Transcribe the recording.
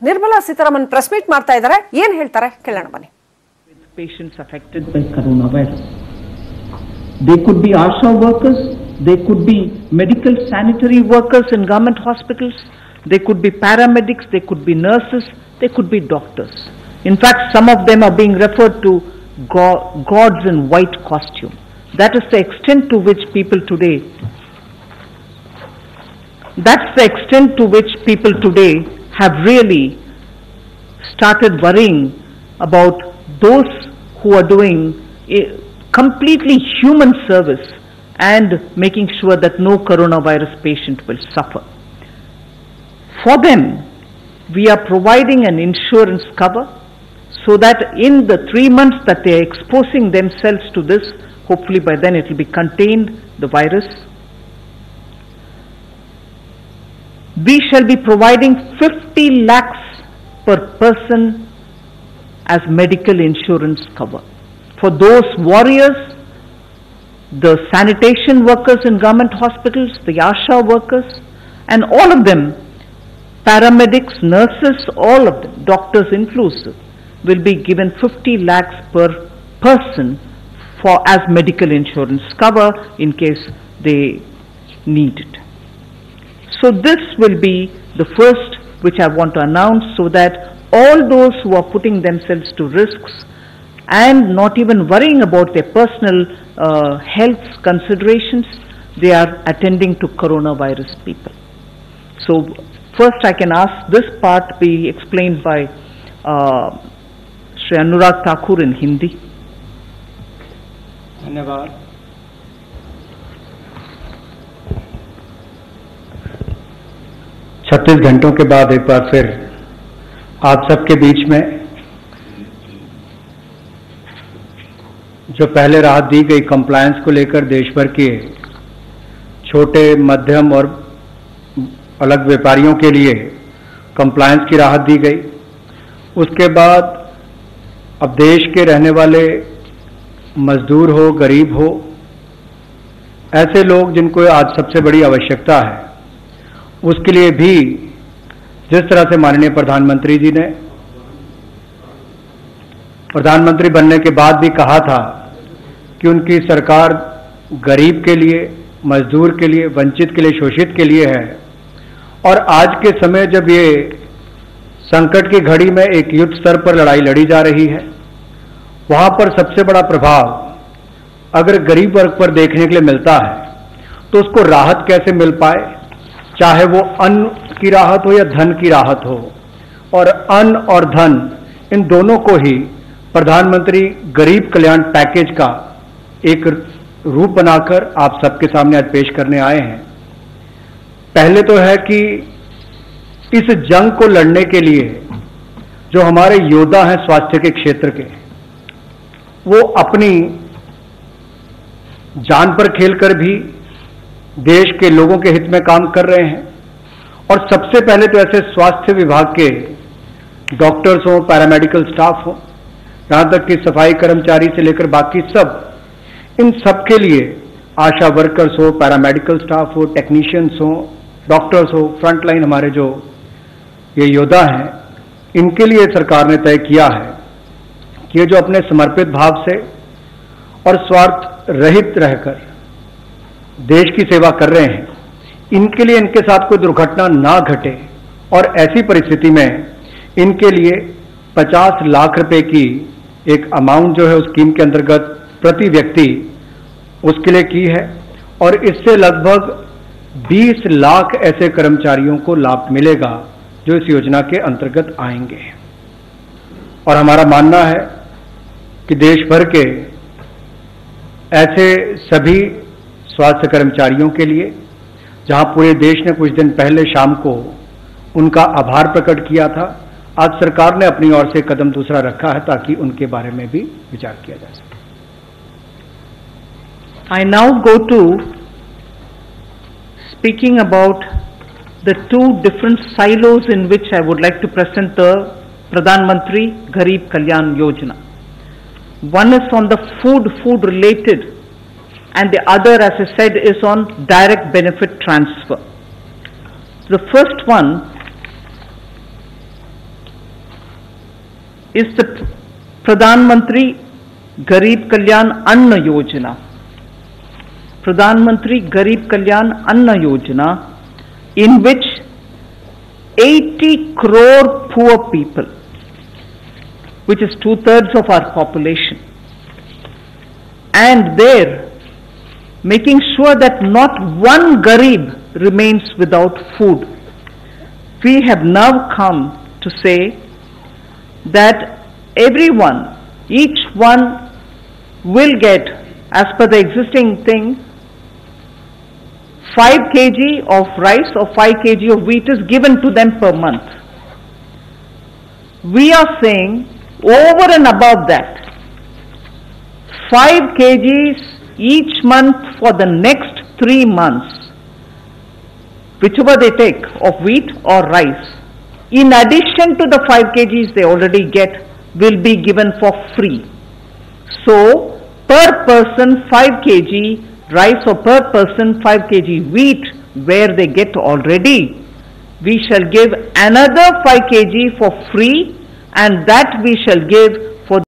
Nirmala Sitharaman press meet ಮಾಡ್ತಾ ಇದ್ದಾರೆ, ಏನ್ ಹೇಳ್ತಾರೆ ಕೇಳೋಣ ಬನ್ನಿ. Patients affected by coronavirus. They could be ASHA workers, they could be medical sanitary workers in government hospitals, they could be paramedics, they could be nurses, they could be doctors. In fact, some of them are being referred to gods in white costume. That is the extent to which people today have really started worrying about those who are doing a completely human service and making sure that no coronavirus patient will suffer. For them, we are providing an insurance cover so that in the 3 months that they are exposing themselves to this, hopefully by then it will be contained, the virus. We shall be providing 50 lakhs per person as medical insurance cover. For those warriors, the sanitation workers in government hospitals, the ASHA workers, and all of them, paramedics, nurses, all of them, doctors inclusive, will be given 50 lakhs per person for as medical insurance cover in case they need it. So this will be the first which I want to announce, so that all those who are putting themselves to risks and not even worrying about their personal health considerations, they are attending to coronavirus people. So first I can ask this part be explained by Shri Anurag Thakur in Hindi. धन्यवाद. छत्तीस घंटों के बाद एक बार फिर आप सबके बीच में जो पहले राहत दी गई कंप्लायंस को लेकर देश भर के छोटे, मध्यम और अलग व्यापारियों के लिए कंप्लायंस की राहत दी गई. उसके बाद अब देश के रहने वाले मजदूर हो, गरीब हो, ऐसे लोग जिनको आज सबसे बड़ी आवश्यकता है, उसके लिए भी जिस तरह से माननीय प्रधानमंत्री जी ने प्रधानमंत्री बनने के बाद भी कहा था कि उनकी सरकार गरीब के लिए, मजदूर के लिए, वंचित के लिए, शोषित के लिए है. और आज के समय जब ये संकट की घड़ी में एक युद्ध स्तर पर लड़ाई लड़ी जा रही है, वहां पर सबसे बड़ा प्रभाव अगर गरीब वर्ग पर देखने के लिए मिलता है तो उसको राहत कैसे मिल पाए, चाहे वो अन्न की राहत हो या धन की राहत हो. और अन्न और धन इन दोनों को ही प्रधानमंत्री गरीब कल्याण पैकेज का एक रूप बनाकर आप सबके सामने आज पेश करने आए हैं. पहले तो है कि इस जंग को लड़ने के लिए जो हमारे योद्धा हैं स्वास्थ्य के क्षेत्र के, वो अपनी जान पर खेलकर भी देश के लोगों के हित में काम कर रहे हैं. और सबसे पहले तो ऐसे स्वास्थ्य विभाग के डॉक्टर्स हों, पैरामेडिकल स्टाफ हो, यहां तक कि सफाई कर्मचारी से लेकर बाकी सब, इन सब के लिए आशा वर्कर्स हो, पैरामेडिकल स्टाफ हो, टेक्नीशियंस हो, डॉक्टर्स हो, फ्रंटलाइन हमारे जो ये योद्धा हैं, इनके लिए सरकार ने तय किया है कि ये जो अपने समर्पित भाव से और स्वार्थ रहित रहकर देश की सेवा कर रहे हैं, इनके लिए इनके साथ कोई दुर्घटना ना घटे. और ऐसी परिस्थिति में इनके लिए 50 लाख रुपए की एक अमाउंट जो है उस स्कीम के अंतर्गत प्रति व्यक्ति उसके लिए की है. और इससे लगभग 20 लाख ऐसे कर्मचारियों को लाभ मिलेगा जो इस योजना के अंतर्गत आएंगे. और हमारा मानना है कि देश भर के ऐसे सभी स्वास्थ्य कर्मचारियों के लिए, जहां पूरे देश ने कुछ दिन पहले शाम को उनका आभार प्रकट किया था, आज सरकार ने अपनी ओर से कदम दूसरा रखा है ताकि उनके बारे में भी विचार किया जा सके. I now go to speaking about the two different silos in which I would like to present the Pradhan Mantri Garib Kalyan Yojana. One is on the food related, and the other, as I said, is on direct benefit transfer. The first one is the Pradhan Mantri Garib Kalyan Anna Yojana. Pradhan Mantri Garib Kalyan Anna Yojana, in which 80 crore poor people, which is 2/3 of our population, and there making sure that not one Garib remains without food. We have now come to say that everyone, each one will get, as per the existing thing, 5 kg of rice or 5 kg of wheat is given to them per month. We are saying over and above that, 5 kgs each month for the next 3 months, whichever they take of wheat or rice, in addition to the 5 kgs they already get, will be given for free. So, per person 5 kg rice or per person 5 kg wheat, where they get already, we shall give another 5 kg for free, and that we shall give